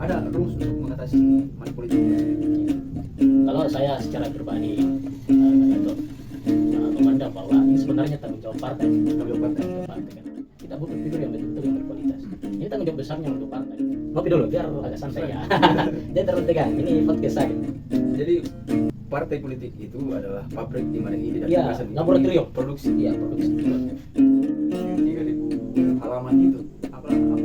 ada rumus untuk mengatasi money politik. Kalau saya secara pribadi itu memandang bahwa ini sebenarnya tanggung jawab partai, kan. Kita butuh figur yang betul-betul yang berkualitas. Ini tanggung jawab besarnya untuk partai. Ngopi dulu biar agak santai ya. Jangan terlalu tegang. Ini podcast saya. Jadi partai politik itu adalah pabrik di mana ide dan Iya, gagasan itu laboratorium. produksi. Iya, produksi. 3.000 halaman itu apa itu?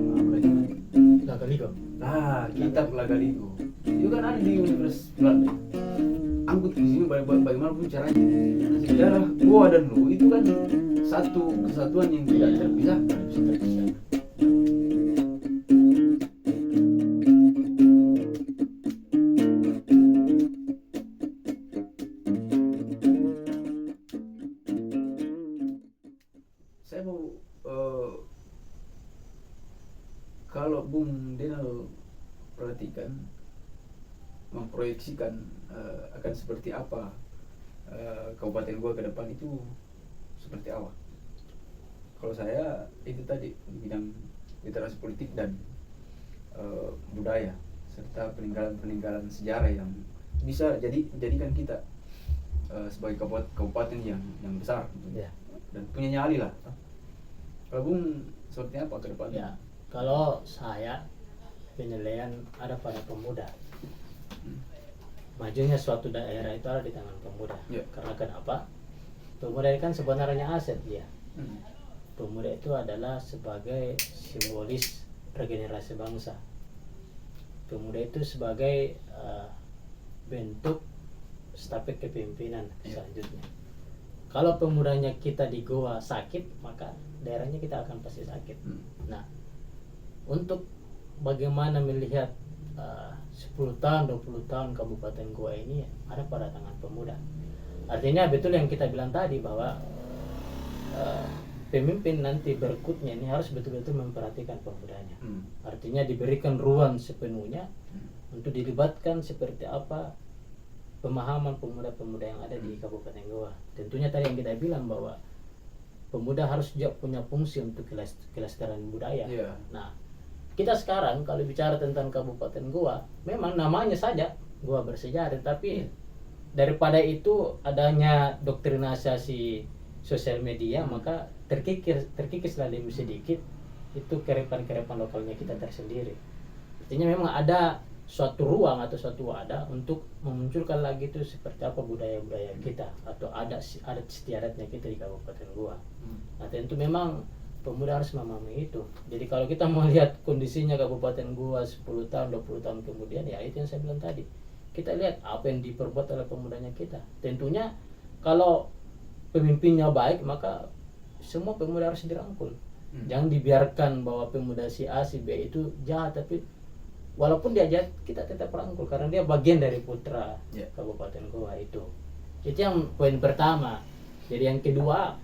Lagaligo. Nah, kitab Lagaligo itu kan ada di Universitas Belanda. Angkut di sini bagaimanapun caranya. Sejarah gua dan lu itu kan satu kesatuan yang tidak terpisahkan. Bisa terpisah. Saya mau kalau Bung Denal perhatikan memproyeksikan akan seperti apa kabupaten gua ke depan itu seperti apa. Kalau saya itu tadi di bidang literasi politik dan budaya serta peninggalan sejarah yang bisa jadikan kita sebagai kabupaten yang besar Ya. dan punya nyali lah. Kalau Bung seperti apa ke depan? Ya, kalau saya penilaian ada pada pemuda. Majunya suatu daerah itu ada di tangan pemuda. Ya. Karena kenapa? Pemuda itu kan sebenarnya aset dia. Hmm. Pemuda itu adalah sebagai simbolis regenerasi bangsa. Pemuda itu sebagai bentuk stafet kepemimpinan selanjutnya. Kalau pemudanya kita di Goa sakit, maka daerahnya kita akan pasti sakit. Nah, untuk bagaimana melihat 10 tahun, 20 tahun Kabupaten Goa ini ada pada tangan pemuda. Artinya betul yang kita bilang tadi bahwa pemimpin nanti berikutnya ini harus betul-betul memperhatikan pemudanya. Artinya diberikan ruang sepenuhnya untuk dilibatkan seperti apa pemahaman pemuda-pemuda yang ada di Kabupaten Goa. Tentunya tadi yang kita bilang bahwa pemuda harus juga punya fungsi untuk kelestarian budaya. Yeah. Nah, kita sekarang kalau bicara tentang Kabupaten Goa, memang namanya saja Goa bersejarah, tapi daripada itu adanya doktrinasi sosial media, maka terkikislah demi sedikit itu kerepan-kerepan lokalnya kita tersendiri. Artinya memang ada suatu ruang atau suatu wadah untuk memunculkan lagi itu seperti apa budaya-budaya kita atau adat istiadatnya kita di Kabupaten Goa. Nah, tentu memang pemuda harus memahami itu. Jadi kalau kita mau lihat kondisinya Kabupaten Goa 10 tahun, 20 tahun kemudian, ya itu yang saya bilang tadi. Kita lihat apa yang diperbuat oleh pemudanya kita. Tentunya kalau pemimpinnya baik, maka semua pemuda harus dirangkul. Jangan dibiarkan bahwa pemuda si A, si B itu jahat, tapi walaupun dia jahat, kita tetap rangkul karena dia bagian dari putra Kabupaten Goa itu. Itu yang poin pertama. Jadi yang kedua,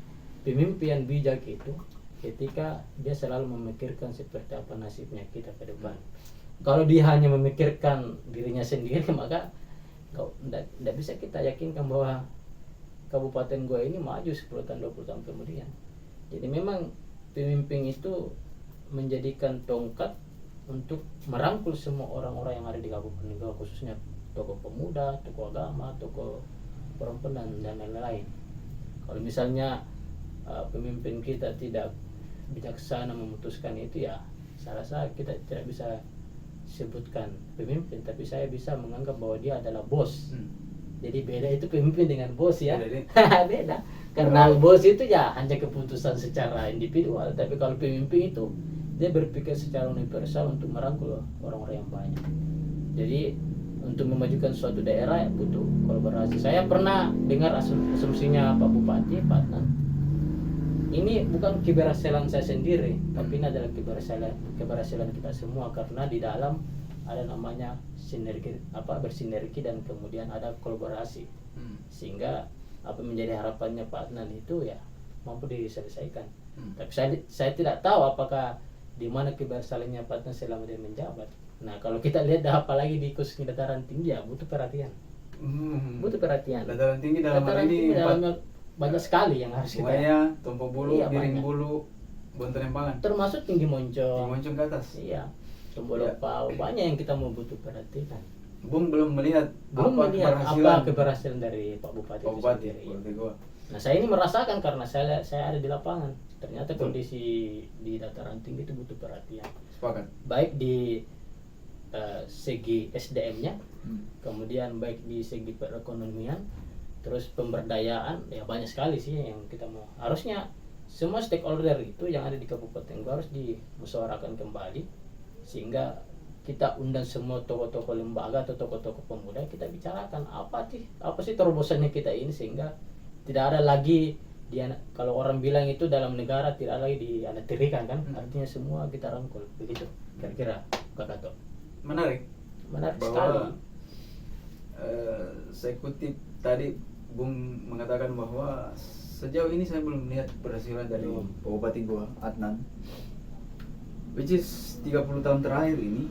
pemimpin bijak itu ketika dia selalu memikirkan seperti apa nasibnya kita ke depan. Kalau dia hanya memikirkan dirinya sendiri, maka tidak bisa kita yakinkan bahwa Kabupaten Goa ini maju 10 tahun, 20 tahun kemudian. Jadi memang pemimpin itu menjadikan tongkat untuk merangkul semua orang-orang yang ada di Kabupaten Goa, khususnya tokoh pemuda, tokoh agama, tokoh perempuan dan lain-lain. Kalau misalnya pemimpin kita tidak bijaksana memutuskan itu, ya saya rasa kita tidak bisa sebutkan pemimpin, tapi saya bisa menganggap bahwa dia adalah bos. Jadi beda itu pemimpin dengan bos ya. Beda. Karena bos itu ya hanya keputusan secara individual, tapi kalau pemimpin itu dia berpikir secara universal untuk merangkul orang-orang yang banyak. Jadi untuk memajukan suatu daerah ya butuh kolaborasi. Saya pernah dengar asumsinya Pak Bupati Patnan. Ini bukan keberhasilan saya sendiri, tapi ini adalah keberhasilan kita semua karena di dalam ada namanya sinergi, bersinergi dan kemudian ada kolaborasi. Sehingga apa menjadi harapannya Pak Adnan itu ya mampu diselesaikan. Tapi saya tidak tahu apakah di mana keberhasilannya Pak Adnan selama dia menjabat. Nah, kalau kita lihat apalagi di khususnya dataran tinggi ya butuh perhatian. Butuh perhatian. Dataran tinggi dalam hal ini banyak sekali yang harus kita. Semuanya Tompo Bulu, Iya, Biring banyak. Bulu, Bontang Empangan. Termasuk Tinggi Moncong. Tinggi Moncong ke atas. Iya. Tombol banyak yang kita mau butuh perhatikan. Bung belum melihat Belum apa melihat keberhasilan apa keberhasilan dari Pak Bupati, Pak itu Bupati sendiri. Bupati Goa. Nah, saya ini merasakan karena saya ada di lapangan. Ternyata Betul. kondisi di dataran tinggi itu butuh perhatian. Sepakat. Baik di segi SDM-nya, kemudian baik di segi perekonomian, terus pemberdayaan, ya banyak sekali sih yang kita mau. Harusnya semua stakeholder itu yang ada di Kabupaten Goa harus dimusyawarahkan kembali, sehingga kita undang semua tokoh-tokoh lembaga atau tokoh-tokoh pemuda, kita bicarakan apa sih terobosannya kita ini, sehingga tidak ada lagi kalau orang bilang itu dalam negara tidak ada lagi dianaktirikan kan, artinya semua kita rangkul begitu kira-kira Kak Gatot. Menarik Menarik sekali. bahwa saya kutip tadi Bung mengatakan bahwa sejauh ini saya belum melihat keberhasilan dari Pak Bupati Goa, Adnan, which is 30 tahun terakhir ini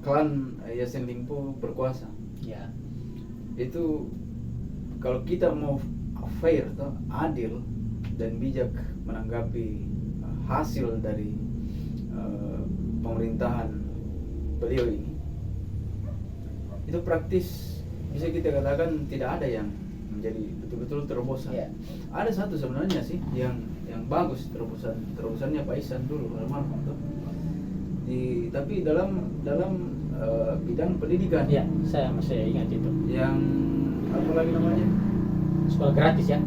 klan Yassin Limpo berkuasa. Ya. Itu kalau kita mau fair atau adil dan bijak menanggapi hasil dari pemerintahan beliau ini, itu praktis bisa kita katakan tidak ada yang menjadi betul-betul terobosan. Ya. Ada satu sebenarnya sih yang bagus, terobosannya Pak Ihsan dulu almarhum tuh. Tapi dalam bidang pendidikan. Ya, saya masih ingat itu. Yang apa lagi namanya? Sekolah gratis ya.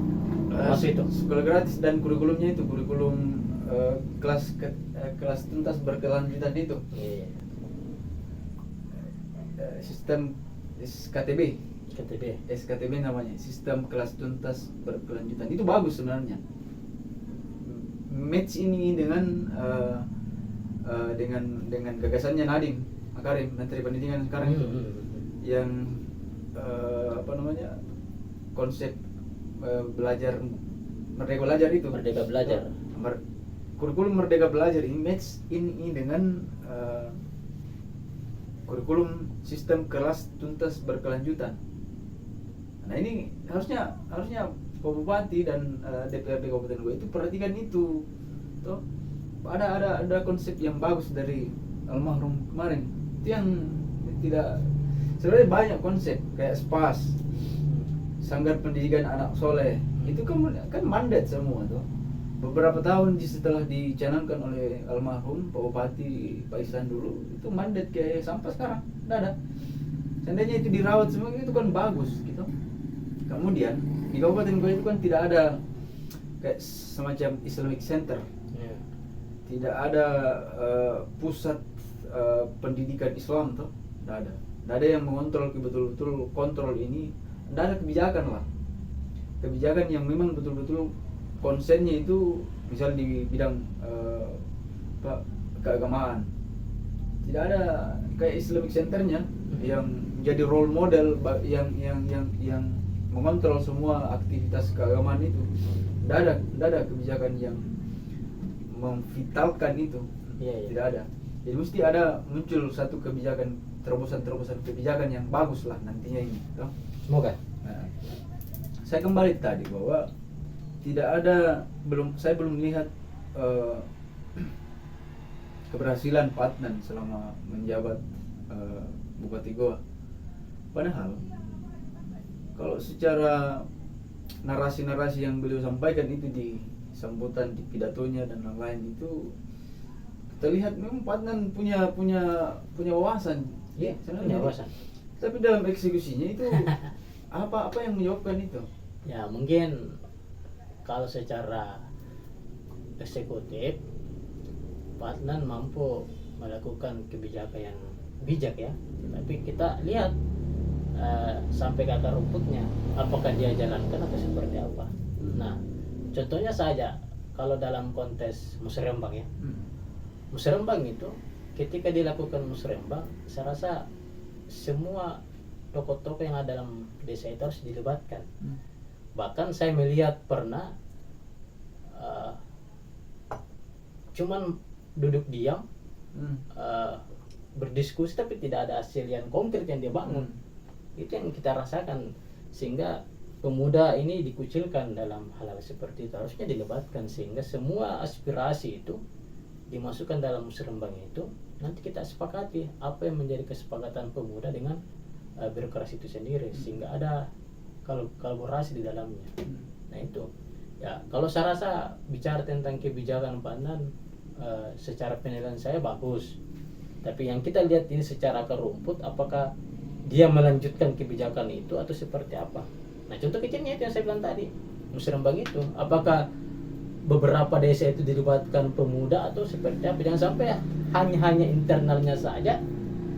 Masuk itu. Sekolah gratis dan kurikulumnya itu kurikulum kelas tuntas berkelanjutan itu. Iya. Sistem SKTB. KTB. Namanya, sistem kelas tuntas berkelanjutan. Itu bagus sebenarnya. Match ini dengan gagasannya Nadiem Makarim, Menteri Pendidikan sekarang itu, yang konsep belajar Merdeka Belajar itu. Merdeka Belajar. Kurikulum Merdeka Belajar ini match ini dengan kurikulum sistem kelas tuntas berkelanjutan. Nah ini harusnya Pak Bupati dan DPRD Kabupaten Goa itu perhatikan itu. Toh ada konsep yang bagus dari almarhum kemarin. Itu yang tidak, sebenarnya banyak konsep kayak SPAS, Sanggar Pendidikan Anak Soleh. Itu kan mandat semua tuh. Beberapa tahun setelah dicanangkan oleh almarhum Pak Bupati Pak Ihsan dulu, itu mandat kayak sampai sekarang tidak ada. Seandainya itu dirawat semua itu kan bagus gitu. Kemudian di Kabupaten Goa itu kan tidak ada kayak semacam Islamic Center, tidak ada pusat pendidikan Islam tuh, tidak ada yang mengontrol betul-betul kontrol ini, tidak ada kebijakan yang memang betul-betul konsennya itu misal di bidang keagamaan, tidak ada kayak Islamic Centernya yang menjadi role model yang mengontrol semua aktivitas keagamaan itu. Tidak ada kebijakan yang memvitalkan itu. Iya. Tidak ada. Jadi mesti ada muncul satu kebijakan, terobosan kebijakan yang bagus lah nantinya ini. Toh? Semoga. Nah, saya kembali tadi bahwa saya belum melihat keberhasilan Pak Adnan selama menjabat Bupati Goa. Padahal kalau secara narasi-narasi yang beliau sampaikan itu di sambutan, di pidatonya dan lain-lain, itu terlihat memang Pak Adnan punya wawasan. Iya, sebenarnya. punya wawasan. Tapi dalam eksekusinya itu apa yang menyebabkan itu? Ya mungkin kalau secara eksekutif Pak Adnan mampu melakukan kebijakan yang bijak ya, tapi kita lihat sampai ke akar rumputnya, apakah dia jalankan atau seperti apa. Nah contohnya saja kalau dalam konteks musrembang ya, musrembang itu ketika dilakukan musrembang, saya rasa semua tokoh-tokoh yang ada dalam desa itu harus dilibatkan. Bahkan saya melihat pernah cuman duduk diam, berdiskusi tapi tidak ada hasil yang konkret yang dia bangun. Itu yang kita rasakan, sehingga pemuda ini dikucilkan dalam hal-hal seperti itu. Harusnya dilibatkan sehingga semua aspirasi itu dimasukkan dalam musrembang itu, nanti kita sepakati apa yang menjadi kesepakatan pemuda dengan birokrasi itu sendiri, sehingga ada kolaborasi di dalamnya. Nah itu ya, kalau saya rasa bicara tentang kebijakan pandan, secara penilaian saya bagus, tapi yang kita lihat ini secara akar rumput, apakah dia melanjutkan kebijakan itu atau seperti apa. Nah contoh kecilnya itu yang saya bilang tadi, musrembang itu, apakah beberapa desa itu dilibatkan pemuda atau seperti apa. Jangan sampai hanya internalnya saja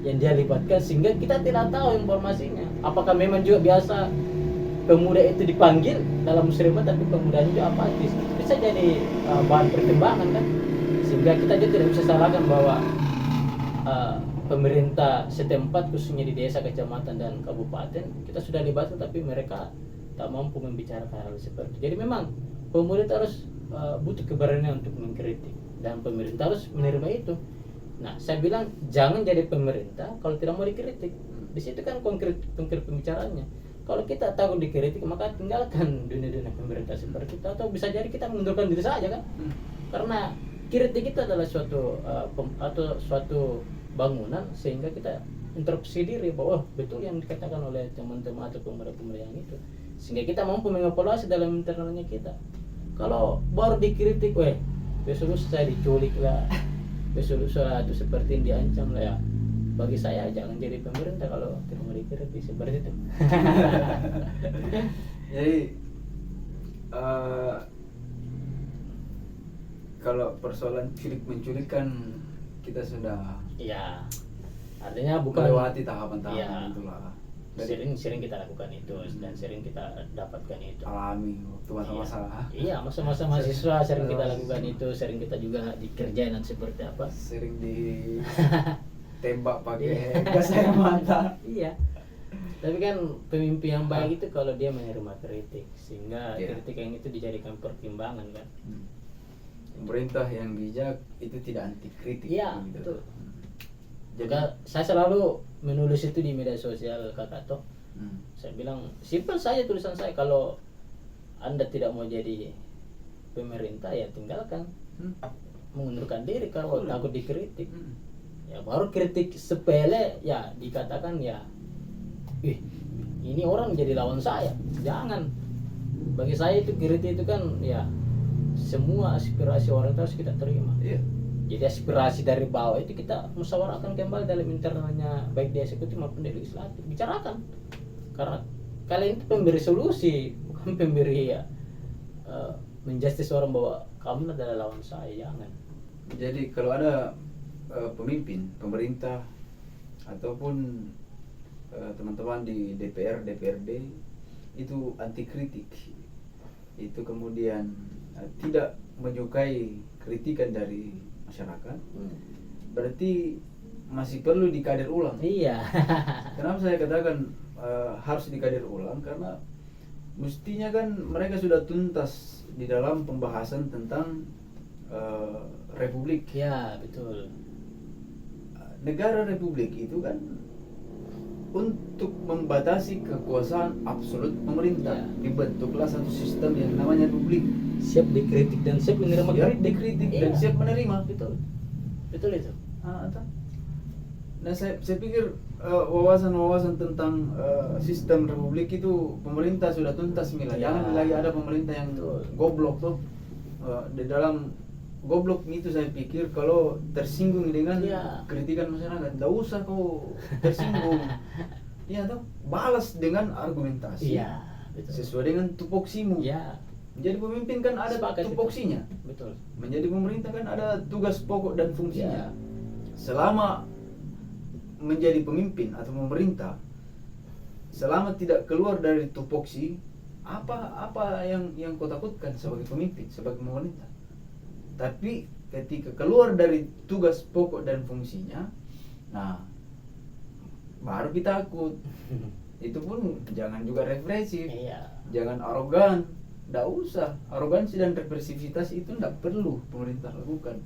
yang dia libatkan, sehingga kita tidak tahu informasinya. Apakah memang juga biasa pemuda itu dipanggil dalam musrembang tapi pemudanya juga apatis. Bisa jadi bahan pertimbangan kan, sehingga kita juga tidak bisa salahkan bahwa pemerintah setempat, khususnya di desa, kecamatan dan kabupaten, kita sudah libatkan tapi mereka tak mampu membicarakan hal seperti itu. Jadi memang pemuda harus butuh keberanian untuk mengkritik, dan pemerintah harus menerima itu. Nah saya bilang jangan jadi pemerintah kalau tidak mau dikritik. Di situ kan konkret pembicaraannya. Kalau kita takut dikritik, maka tinggalkan dunia-dunia pemerintah seperti itu, atau bisa jadi kita mengundurkan diri saja kan. Karena kritik itu adalah suatu bangunan, sehingga kita introspeksi diri bahwa betul yang dikatakan oleh teman-teman atau pemuda-pemuda yang itu, sehingga kita mampu mengevaluasi dalam internalnya kita. Kalau baru dikritik, besok lusa saya diculik lah, besok lusa itu seperti yang diancam lah, ya bagi saya jangan jadi pemerintah kalau tidak mau dikritik seperti itu. Jadi kalau persoalan culik-menculikan kita sudah Iya, artinya bukan melewati tahapan-tahapan ya, itulah. sering kita lakukan itu, dan sering kita dapatkan itu. Alami waktu masa-masa. Iya, masa-masa mahasiswa sering kita lakukan itu, sering kita juga dikerjain dan seperti apa. Sering ditembak pakai gas air mata. Iya. Tapi kan pemimpin yang baik itu kalau dia menerima kritik, sehingga kritik yang itu dijadikan pertimbangan kan. Pemerintah yang bijak itu tidak anti kritik. Iya, gitu. betul. Jadi Saya selalu menulis itu di media sosial Kak Kato. Saya bilang simpel saja tulisan saya, kalau Anda tidak mau jadi pemerintah ya tinggalkan, mengundurkan diri kalau takut dikritik. Ya baru kritik sepele ya dikatakan ya, ini orang jadi lawan saya. Jangan. Bagi saya itu kritik itu kan ya, semua aspirasi orang itu harus kita terima. iya. Jadi aspirasi dari bawah itu kita musyawarahkan kembali dalam internalnya, baik di eksekutif maupun di legislatif, bicarakan. Karena kalian itu pemberi solusi, bukan pemberi menjustis orang bahwa kamu adalah lawan saya. Jangan. Jadi kalau ada pemimpin, pemerintah ataupun teman-teman di DPR, DPRD itu anti kritik, itu kemudian tidak menyukai kritikan dari masyarakat, berarti masih perlu dikader ulang. Iya. Kenapa saya katakan harus dikader ulang? Karena mestinya kan mereka sudah tuntas di dalam pembahasan tentang republik. Ya betul. Negara republik itu kan untuk membatasi kekuasaan absolut pemerintah, dibentuklah satu sistem yang namanya republik. Siap dikritik dan siap menerima dikritik dan siap menerima. Betul itu. Nah saya pikir wawasan-wawasan tentang sistem republik itu pemerintah sudah tuntas Mila. Jangan lagi ada pemerintah yang goblok tuh. Di dalam goblok itu saya pikir kalau tersinggung dengan kritikan masyarakat, tidak usah kau tersinggung. Iya tuh, balas dengan argumentasi. Iya, betul. Sesuai dengan tupoksimu. Iya. Menjadi pemimpin kan ada tupoksinya. Betul. Menjadi pemerintah kan ada tugas pokok dan fungsinya. Selama menjadi pemimpin atau pemerintah, selama tidak keluar dari tupoksi, apa yang kau takutkan sebagai pemimpin, sebagai pemerintah? Tapi ketika keluar dari tugas pokok dan fungsinya, nah baru kita takut. Itu pun jangan juga represif, jangan arogan. Tidak usah, arogansi dan represivitas itu tidak perlu pemerintah lakukan.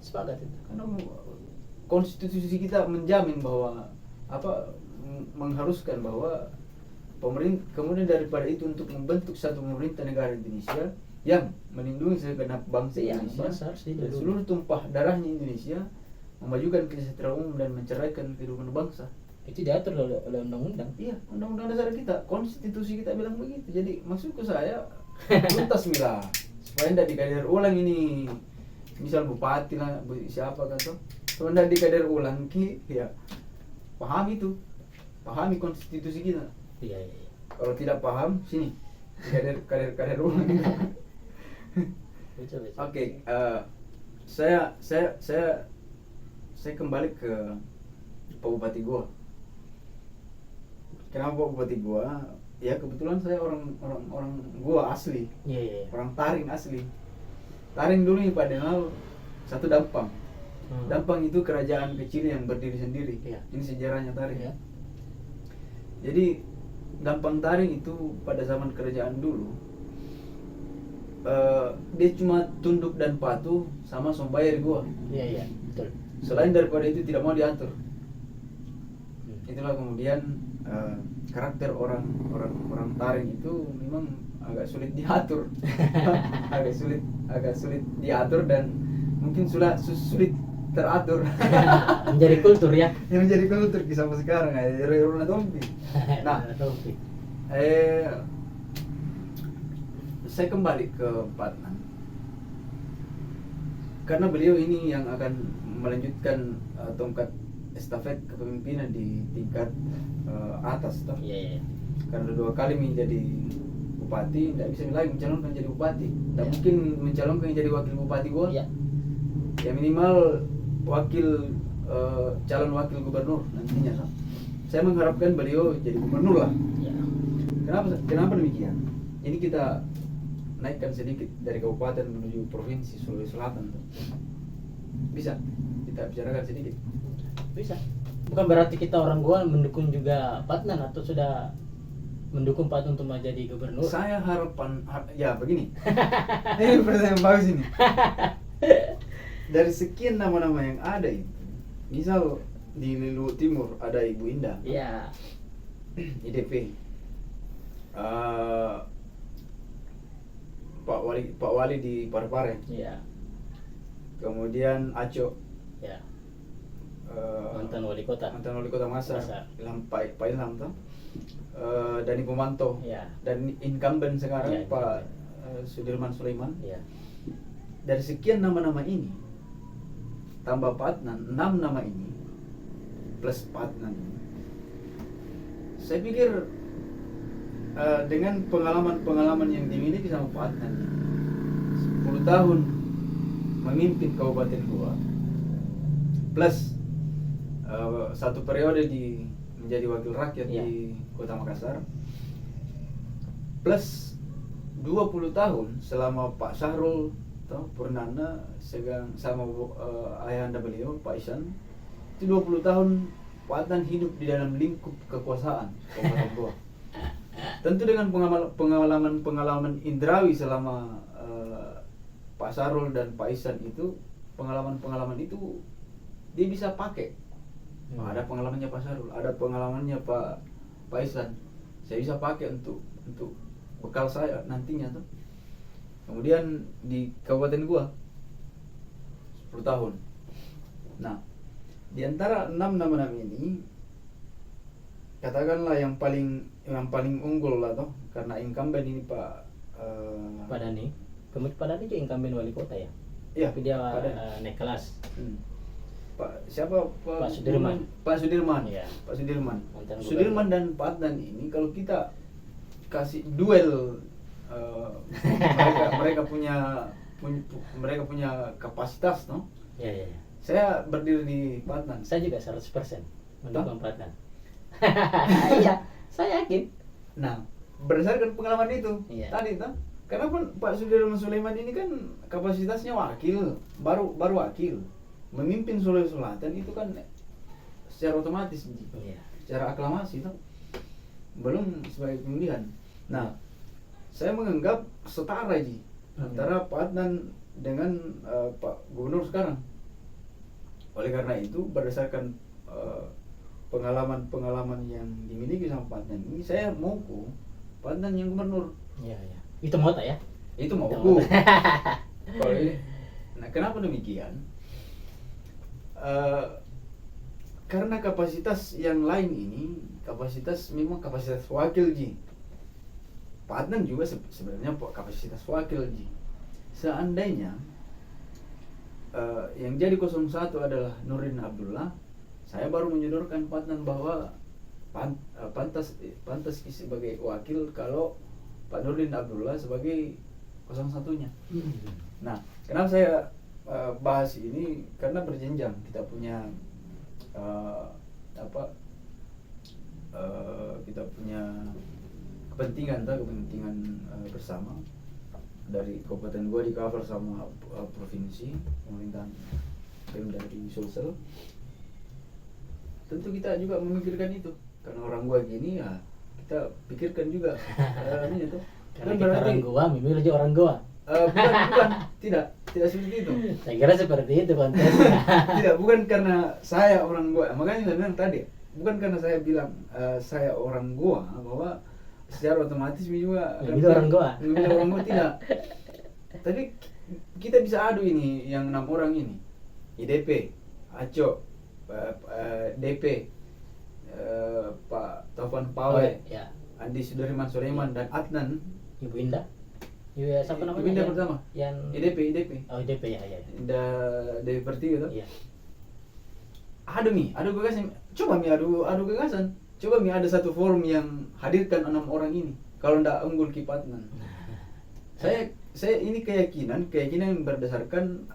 Sepakat itu. Karena konstitusi kita menjamin bahwa mengharuskan bahwa pemerintah, kemudian daripada itu untuk membentuk satu pemerintah negara Indonesia yang melindungi segenap bangsa Iya, Indonesia bangsa harus dan dilindungi. seluruh tumpah darahnya Indonesia, memajukan kesejahteraan umum dan menceraikan kehidupan bangsa. Itu diatur oleh undang-undang. Iya, undang-undang dasar kita, konstitusi kita bilang begitu. Jadi maksudku saya tuntas milah supaya tidak dikader ulang ini. Misal bupati lah, siapa kan tuh, kalau tidak dikader ulang ya pahami itu, pahami konstitusi kita. Iya, iya, iya. Kalau tidak paham, sini kader ulang. Betul, betul. Oke, saya kembali ke Pak Bupati Goa. Kenapa Pak Bupati Goa? Ya kebetulan saya orang Goa asli, Iya, iya, iya. orang Taring asli. Taring dulu ini Pak Denal satu Dampang. Dampang itu kerajaan kecil yang berdiri sendiri. Iya. Ini sejarahnya Taring. Iya. Jadi Dampang Taring itu pada zaman kerajaan dulu, dia cuma tunduk dan patuh sama Sombayar Goa. Iya, iya, betul. Selain daripada itu tidak mau diatur. Hmm. Itulah kemudian karakter orang Taring itu memang agak sulit diatur. agak sulit diatur dan mungkin sulit teratur. Menjadi kultur ya. Yang menjadi kultur sampai sekarang ya, Rona Tompi. Nah, saya kembali ke Patnan karena beliau ini yang akan melanjutkan tongkat estafet kepemimpinan di tingkat atas toh. Iya, iya. Karena 2 kali menjadi bupati, tidak bisa lagi mencalonkan jadi bupati. Tidak Ya. mungkin mencalonkan jadi wakil bupati gua. Iya. Ya minimal calon wakil gubernur nantinya toh. Saya mengharapkan beliau jadi gubernur lah. Iya. Kenapa demikian? Ini kita naikkan sedikit dari kabupaten menuju provinsi Sulawesi Selatan tuh. Bisa kita bicarakan sedikit. Bisa. Bukan berarti kita orang Goa mendukung juga Patnan atau sudah mendukung Patnan untuk menjadi gubernur. Saya ya begini. Ini pertanyaan bagus ini. Dari sekian nama-nama yang ada itu, misal di Luwu Timur ada Ibu Indah, Iya. IDP. Pak Wali di Parepare. Iya. Kemudian Aco, Ya. Mantan wali kota. mantan wali kota Makassar, Makassar. Pak Ilham tuh. Dani Pomanto. Iya. Dan incumbent sekarang Iya, Pak Sudirman Sulaiman. Iya. Dari sekian nama-nama ini tambah Patnan, 6 nama ini plus Patnan ini, saya pikir dengan pengalaman yang dimiliki sama Patnan 10 tahun memimpin Kabupaten Goa plus 1 periode menjadi wakil rakyat Iya. di Kota Makassar plus 20 tahun selama Pak Syahrul Purnama sama ayahanda beliau Pak Isan, itu 20 tahun Patnan hidup di dalam lingkup kekuasaan Kabupaten Goa. Tentu dengan pengalaman indrawi selama Pak Syahrul dan Pak Isan itu, pengalaman itu dia bisa pakai. Ada pengalamannya Pak Syahrul, ada pengalamannya Pak Isan. Saya bisa pakai untuk bekal saya nantinya tuh. Kemudian di Kabupaten Goa 10 tahun. Nah, di antara 6 nama-nama ini, katakanlah yang paling unggul lah toh, karena incumbent ini Pak Dani. Kemudian Pak Dani juga incumbent wali kota ya. Iya, Tapi dia Pak Dani. naik kelas. Pak siapa Pak Sudirman. Pak Sudirman. Iya. Pak Sudirman. Mantan Sudirman dan Patnan ini kalau kita kasih duel, mereka punya kapasitas, no? Iya, iya, iya. Saya berdiri di Patnan. Saya juga 100% mendukung Patnan. Iya, saya yakin. Nah, berdasarkan pengalaman itu Iya. tadi toh, karena Pak Sudirman Sulaiman ini kan kapasitasnya wakil, baru wakil, memimpin Sulawesi Selatan itu kan secara otomatis, Iya. secara aklamasi toh, belum sebagai pemilihan. Nah, saya menganggap setara antara Patnan dengan Pak Gubernur sekarang. Oleh karena itu, berdasarkan pengalaman yang dimiliki sama Patnan ini, saya mau Patnan yang gubernur. Iya, iya. Itu mau tak ya? Itu mauku. Kalau ini, nah kenapa demikian? Karena kapasitas yang lain ini memang kapasitas wakil ji. Pak Adnan juga sebenarnya kapasitas wakil ji. Seandainya yang jadi 01 adalah Nurdin Abdullah, saya baru menyodorkan Pak Adnan bahwa pantas sebagai wakil kalau Pak Nurdin Abdullah sebagai 01-nya. Nah, kenapa saya bahas ini? Karena berjenjang kita punya kita punya kepentingan bersama. Dari kabupaten gua di cover sama provinsi, pemerintahan Pemda di Sulsel. Tentu kita juga memikirkan itu. Karena orang gua gini ya, kita pikirkan juga ini tuh. Karena kita orang gua, Mimi aja orang gua. Bukan, tidak seperti itu. Saya kira seperti itu konteksnya. Tidak, bukan karena saya orang gua. Makanya saya bilang tadi, bukan karena saya bilang saya orang gua bahwa secara otomatis juga orang gua. Orang gua tidak. Tapi kita bisa adu ini yang 6 orang ini. IDP, Aco, DP, Pak Taufan Pawe, Ya. Andi Sudirman Sulaiman dan Adnan. Ibu Indah. Iya, siapa namanya? Ibu Indah pertama. Yang IDP. Oh, IDP ya. Dari Pertiwi itu. Iya. Adu gagasan. Coba adu gagasan. Coba ada satu forum yang hadirkan 6 orang ini. Kalau ndak unggul Kipatnan. Saya ini keyakinan yang berdasarkan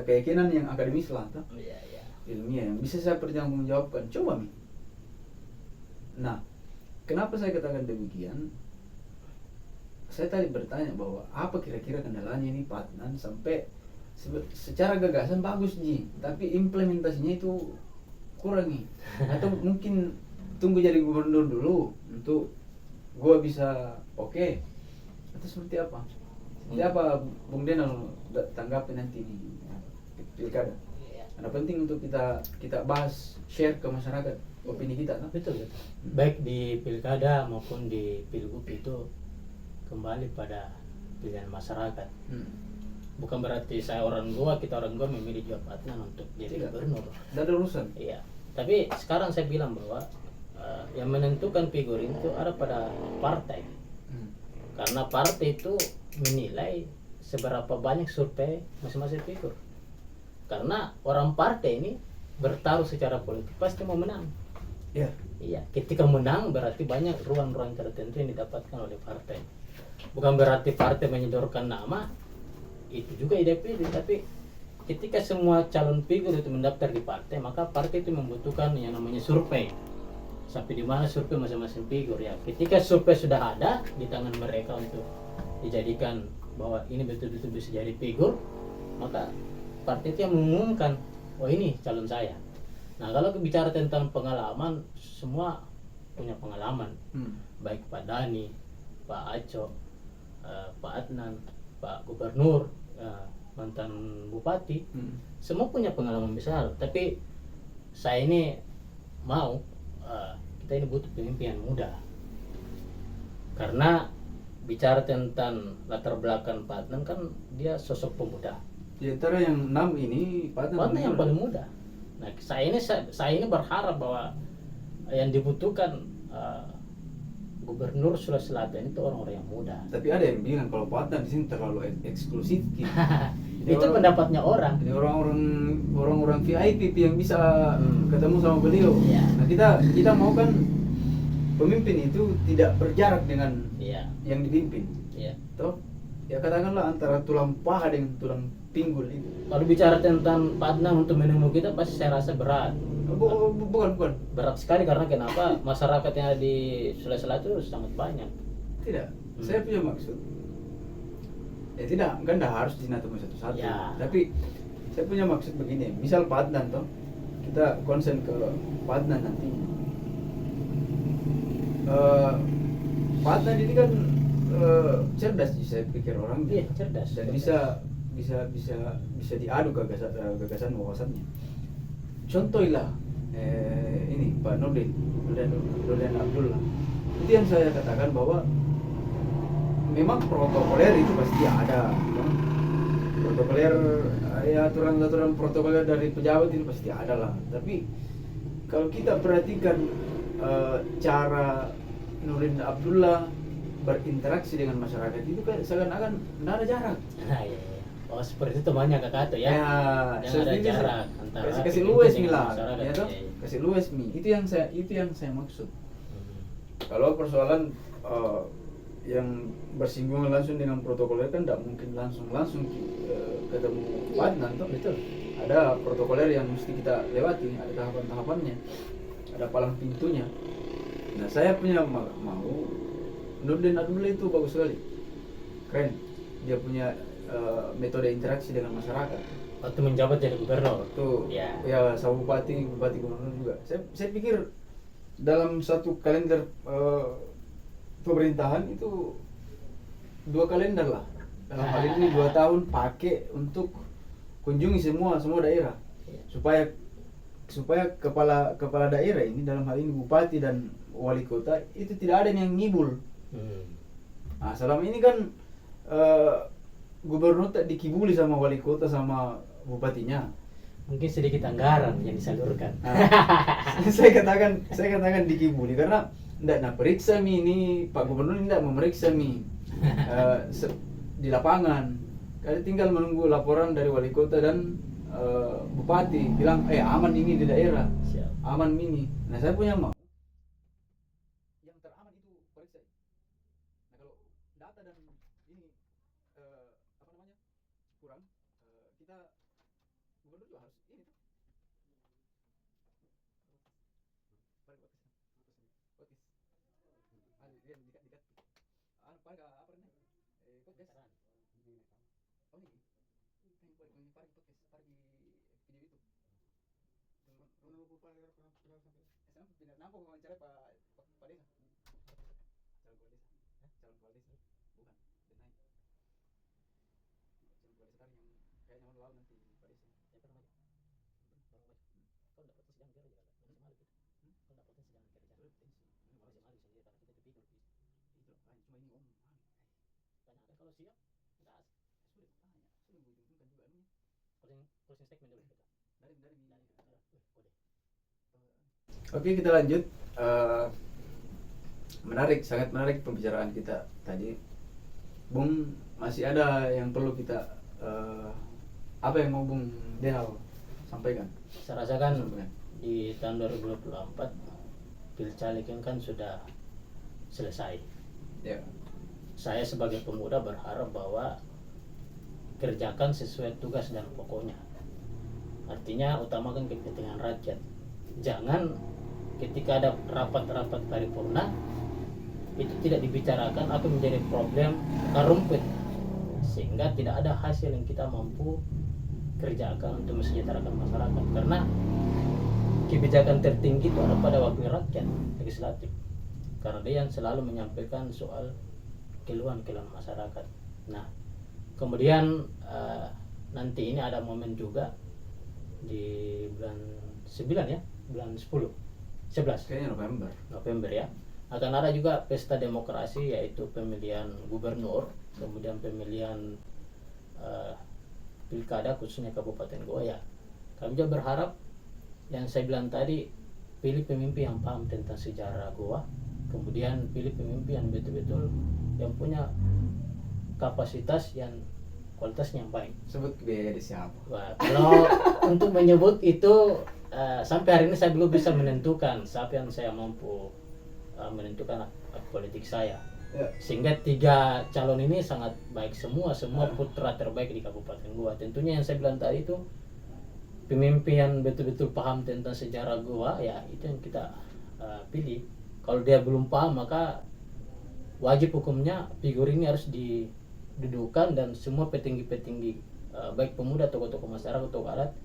keyakinan yang akademis lah, toh. Iya. Ilmiah yang bisa saya pertanggungjawabkan. Coba Mi. Nah, kenapa saya katakan demikian? Saya tadi bertanya bahwa apa kira-kira kendalanya ini Patnan sampai secara gagasan bagus Ji, tapi implementasinya itu kurang nih. Atau mungkin tunggu jadi gubernur dulu untuk gua bisa oke. Atau seperti apa? Seperti apa Bung Denal tanggapi nanti di pilkada? Karena penting untuk kita bahas, share ke masyarakat opini kita, no? Betul. Baik di pilkada maupun di pilgub itu kembali pada pilihan masyarakat. Bukan berarti kita orang gua memilih Joap Adnan untuk jadi gubernur. Tidak ada urusan. Iya. Tapi sekarang saya bilang bahwa yang menentukan figur itu ada pada partai. Karena partai itu menilai seberapa banyak survei masing-masing figur. Karena orang partai ini bertaruh secara politik pasti mau menang. Iya, ketika menang berarti banyak ruang-ruang tertentu yang didapatkan oleh partai. Bukan berarti partai menyodorkan nama itu juga IDP, tapi ketika semua calon figur itu mendaftar di partai, maka partai itu membutuhkan yang namanya survei. Sampai di mana survei masing-masing figur ya. Ketika survei sudah ada di tangan mereka untuk dijadikan bahwa ini betul-betul bisa jadi figur, maka partai itu yang mengumumkan, oh ini calon saya. Nah, kalau bicara tentang pengalaman, semua punya pengalaman. Baik Pak Dani, Pak Aco, Pak Adnan, Pak Gubernur, mantan Bupati, semua punya pengalaman besar. Tapi saya ini mau kita ini butuh pemimpin yang muda. Karena bicara tentang latar belakang Pak Adnan kan dia sosok pemuda. Di antara yang 6 ini Pak Adnan yang paling muda. Nah, saya ini berharap bahwa yang dibutuhkan Gubernur Sulawesi Selatan itu orang-orang yang muda. Tapi ada yang bilang kalau Pak Adnan di sini terlalu eksklusif gitu. Itu pendapatnya orang. Jadi orang-orang VIP yang bisa ketemu sama beliau. Ya. Nah, kita mau kan pemimpin itu tidak berjarak dengan yang dipimpin. Iya. Toh? Ya katakanlah antara tulang paha dengan tulang pinggul itu. Kalau bicara tentang Pak Adnan untuk menemu kita pasti saya rasa berat. Bukan. Berat sekali karena kenapa? Masyarakat yang ada di Sulawesi Selatan itu sangat banyak. Tidak. Saya punya maksud. Ya tidak, kan dah harus dinatumi satu-satu. Ya. Tapi saya punya maksud begini. Misal Pak Adnan toh, kita konsen ke Pak Adnan nanti. Pak Adnan ini kan cerdas sih saya pikir orang. Iya, cerdas. Dan bisa diadu gagasan wawasannya. Contohlah ini Pak Nurdin Abdullah. Itu yang saya katakan bahwa memang protokoler itu pasti ada, protokoler ya aturan-aturan protokoler dari pejabat itu pasti ada lah. Tapi kalau kita perhatikan cara Nurdin Abdullah berinteraksi dengan masyarakat itu kan seakan-akan tidak ada jarak. Nah, iya, iya. Oh, seperti itu temannya kakak tuh ya. Ya, Jangan ada jarak antara kasih pemimpin luwes dengan lah, masyarakat. ya toh? Iya, iya. Kasih luwes mi. Itu yang saya maksud. Hmm. Kalau persoalan yang bersinggungan langsung dengan protokoler kan tidak mungkin langsung ketemu partner toh. Betul. Ada protokoler yang mesti kita lewati, ada tahapan-tahapannya, ada palang pintunya. Nah, saya punya mau Nurdin Abdullah itu bagus sekali, keren. Dia punya metode interaksi dengan masyarakat. Waktu menjabat jadi gubernur. Tuh, Ya. ya sama bupati gubernur juga. Saya pikir dalam satu kalender pemerintahan itu 2 kalender lah. Dalam hal ini 2 tahun pakai untuk kunjungi semua daerah, supaya kepala daerah ini, dalam hal ini bupati dan wali kota, itu tidak ada yang ngibul. Nah, selama ini kan gubernur tak dikibuli sama wali kota sama bupatinya. Mungkin sedikit anggaran yang disalurkan. Nah, saya katakan dikibuli karena tidak periksa ini Pak Gubernur tidak memeriksa di lapangan. Kali tinggal menunggu laporan dari wali kota dan bupati bilang aman ini di daerah, Siap. aman ini. Nah, saya punya mau yang teraman itu periksa. Nah, kalau data dan ini kurang, kita gubernur juga harus ini tuh. Nampak wawancara Pak Desa. Calon kepala desa. Bukan, Denai. Calon kepala desa yang kayaknya mau lalu nanti Pak Desa. Ya kan aja. Kalau dapat sedang kerja juga. Masih malu kita. Kalau dapat sedang kerja. Masih malu saja karena kita tidur. Itu kan cuma ini tanya ada kalau siap enggak sudah tanya. Sudah menghubungkan juga ini. Closing statement dulu kita. Dari kode. Oke, kita lanjut. Menarik, sangat menarik pembicaraan kita tadi. Bung, masih ada yang perlu kita apa yang mau Bung Denal sampaikan? Saya rasakan di tahun 2024 Pilcaleg kan sudah selesai. Ya. Saya sebagai pemuda berharap bahwa kerjakan sesuai tugas dan pokoknya. Artinya utamakan kepentingan rakyat. Jangan ketika ada rapat-rapat paripurna itu tidak dibicarakan apa menjadi problem akar rumput, sehingga tidak ada hasil yang kita mampu kerjakan untuk mensejahterakan masyarakat. Karena kebijakan tertinggi itu ada pada wakil rakyat legislatif, karena dia yang selalu menyampaikan soal keluhan-keluhan masyarakat. Nah, kemudian nanti ini ada momen juga di bulan 9 ya, bulan 11 Kayaknya November ya, akan ada juga pesta demokrasi, yaitu pemilihan gubernur, kemudian pemilihan pilkada khususnya Kabupaten Goa ya. Kami juga berharap yang saya bilang tadi, pilih pemimpin yang paham tentang sejarah Goa, kemudian pilih pemimpin yang betul-betul yang punya kapasitas yang kualitasnya yang baik. Sebut biaya di siapa? Wah, kalau untuk menyebut itu sampai hari ini saya belum bisa menentukan siapa yang saya mampu menentukan politik saya. Ya. Sehingga 3 calon ini sangat baik semua putra terbaik di Kabupaten Goa. Tentunya yang saya bilang tadi itu pemimpin yang betul-betul paham tentang sejarah Goa, ya itu yang kita pilih. Kalau dia belum paham, maka wajib hukumnya figur ini harus didudukan dan semua petinggi-petinggi baik pemuda, tokoh-tokoh masyarakat, tokoh adat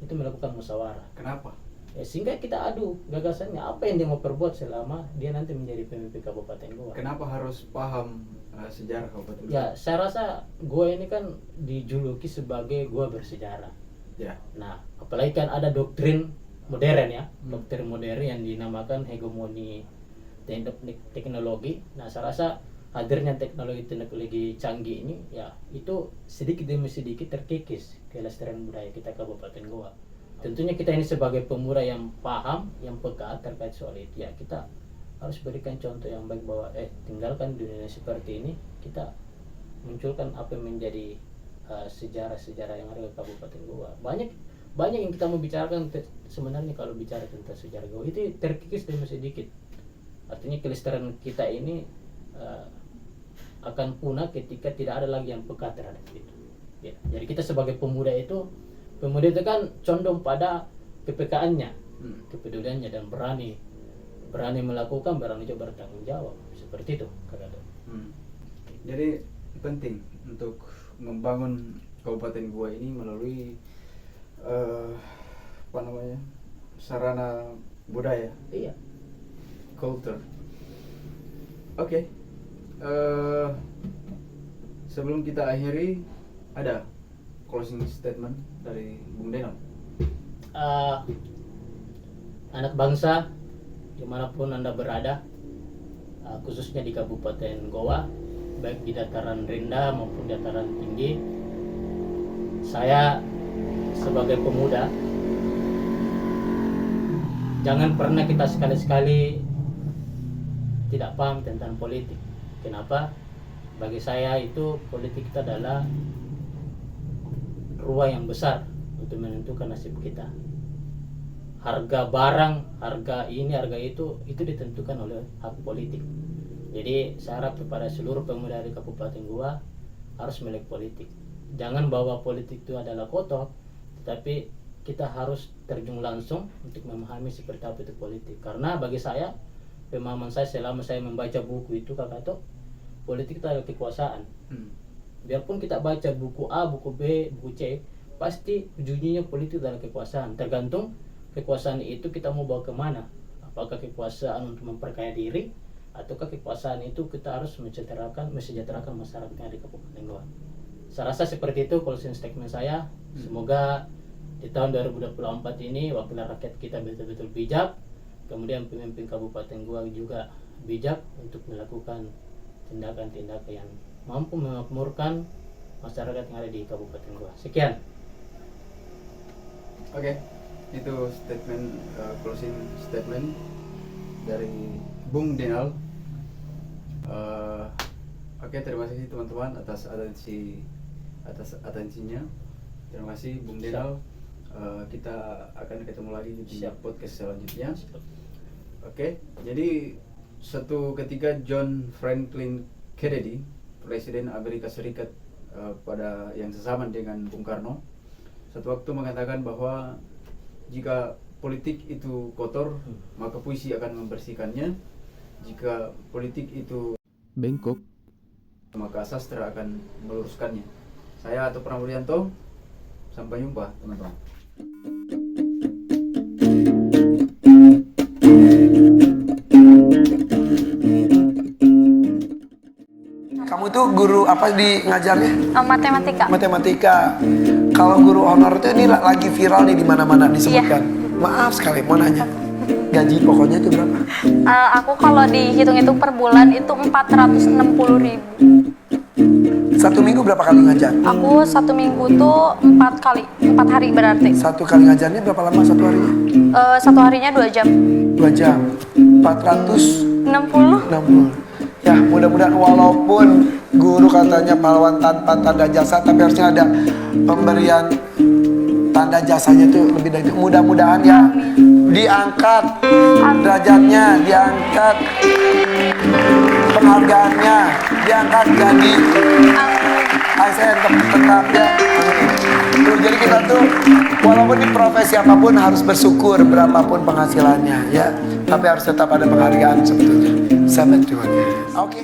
itu melakukan musyawarah. Kenapa? Ya, sehingga kita adu gagasannya apa yang dia mau perbuat selama dia nanti menjadi pemimpin Kabupaten Goa. Kenapa harus paham sejarah Kabupaten Goa? Ya, saya rasa Goa ini kan dijuluki sebagai Goa bersejarah. Ya. Nah, apalagi kan ada doktrin modern ya, doktrin modern yang dinamakan hegemoni teknologi. Nah, saya rasa hadirnya teknologi canggih ini, ya itu sedikit demi sedikit terkikis kelestarian budaya kita Kabupaten Goa. Tentunya kita ini sebagai pemuda yang paham, yang peka terkait soal itu, ya kita harus berikan contoh yang baik bahwa tinggalkan dunia seperti ini, kita munculkan apa yang menjadi sejarah-sejarah yang ada di Kabupaten Goa. Banyak yang kita mau bicarakan sebenarnya. Kalau bicara tentang sejarah Goa itu terkikis demi sedikit. Artinya kelestarian kita ini akan punah ketika tidak ada lagi yang peka terhadap itu. Ya, jadi kita sebagai pemuda itu kan condong pada kepekaannya, kepeduliannya, dan berani melakukan, berani juga bertanggung jawab, seperti itu Kak. Jadi penting untuk membangun Kabupaten Goa ini melalui sarana budaya, Iya. culture. Oke. Sebelum kita akhiri, ada closing statement dari Bung Denal. Anak bangsa dimanapun Anda berada, khususnya di Kabupaten Goa, baik di dataran rendah maupun dataran tinggi, saya sebagai pemuda, jangan pernah kita sekali-sekali tidak paham tentang politik. Kenapa? Bagi saya itu politik itu adalah ruang yang besar untuk menentukan nasib kita. Harga barang, harga ini, harga itu ditentukan oleh hak politik. Jadi saya harap kepada seluruh pemuda di Kabupaten Goa harus melek politik. Jangan bawa politik itu adalah kotor, tetapi kita harus terjun langsung untuk memahami seperti apa itu politik. Karena bagi saya, pemahaman saya selama saya membaca buku itu, Kak Kato, politik itu adalah kekuasaan. Biarpun kita baca buku A, buku B, buku C, pasti ujungnya politik adalah kekuasaan. Tergantung kekuasaan itu kita mau bawa kemana. Apakah kekuasaan untuk memperkaya diri, ataukah kekuasaan itu kita harus mensejahterakan masyarakat yang ada di Kabupaten Goa. Saya rasa seperti itu closing statement saya. Semoga di tahun 2024 ini wakil rakyat kita betul-betul bijak, kemudian pemimpin Kabupaten Goa juga bijak untuk melakukan tindakan-tindakan yang mampu memakmurkan masyarakat yang ada di Kabupaten Goa. Sekian. Oke, itu closing statement dari Bung Denal. Oke, terima kasih teman-teman atas atensinya. Terima kasih Bung Denal. Kita akan ketemu lagi di podcast selanjutnya. Oke, jadi suatu ketika John Franklin Kennedy, Presiden Amerika Serikat pada yang sezaman dengan Bung Karno, satu waktu mengatakan bahwa jika politik itu kotor, maka puisi akan membersihkannya. Jika politik itu bengkok, maka sastra akan meluruskannya. Saya Ato Pramudyanto, sampai jumpa teman-teman. Kamu tuh guru apa di ngajarnya? Matematika. Matematika. Kalau guru honor tuh ini lagi viral nih di mana-mana disebutkan. Iya. Maaf sekali mau nanya. Gaji pokoknya itu berapa? Aku kalau dihitung-hitung per bulan itu 460.000. Satu minggu berapa kali ngajar? Aku satu minggu tuh 4 hari berarti. Satu kali ngajarnya berapa lama satu harinya? Satu harinya 2 jam. 2 jam. 460. Ya, mudah-mudahan walaupun guru katanya pahlawan tanpa tanda jasa, tapi harusnya ada pemberian tanda jasanya itu lebih dari itu. Mudah-mudahan ya diangkat derajatnya, diangkat penghargaannya, diangkat jadi ASN tetap ya. Tuh, jadi kita tuh walaupun di profesi apapun harus bersyukur berapapun penghasilannya ya, tapi harus tetap ada penghargaan sebetulnya. Sahabat Tuhan. Oke.